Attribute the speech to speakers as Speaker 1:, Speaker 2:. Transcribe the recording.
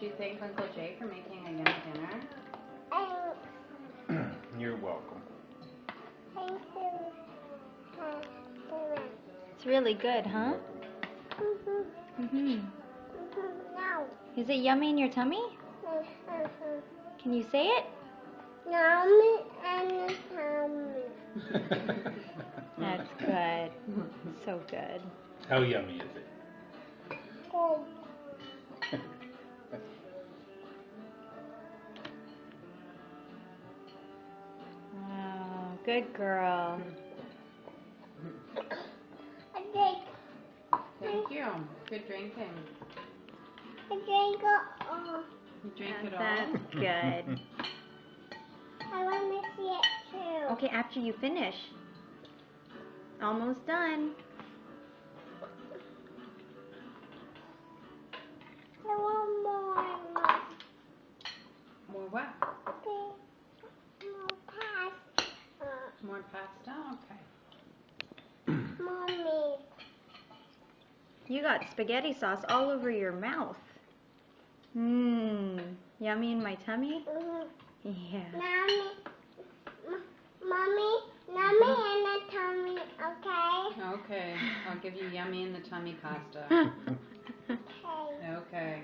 Speaker 1: Did you thank Uncle Jay for making a yummy dinner?
Speaker 2: You're welcome.
Speaker 3: Thank you.
Speaker 4: It's really good, huh?
Speaker 3: No.
Speaker 4: Is it yummy in your tummy? Can you say it?
Speaker 3: Yummy and tummy.
Speaker 4: That's good. So good.
Speaker 2: How yummy is it?
Speaker 3: Good.
Speaker 4: Wow, good girl.
Speaker 3: I
Speaker 1: Thank you. Good drinking.
Speaker 3: drink it all.
Speaker 1: You drink it all?
Speaker 4: That's good.
Speaker 3: I want to see it too.
Speaker 4: Okay, after you finish. Almost done.
Speaker 3: I want more.
Speaker 1: More what?
Speaker 3: More pasta.
Speaker 1: More pasta? Okay.
Speaker 3: Mommy.
Speaker 4: You got spaghetti sauce all over your mouth. Mmm. Yummy in my tummy? Yeah.
Speaker 3: Mommy in the tummy, okay?
Speaker 1: Okay. I'll give you yummy in the tummy pasta.
Speaker 3: Okay.
Speaker 1: Okay.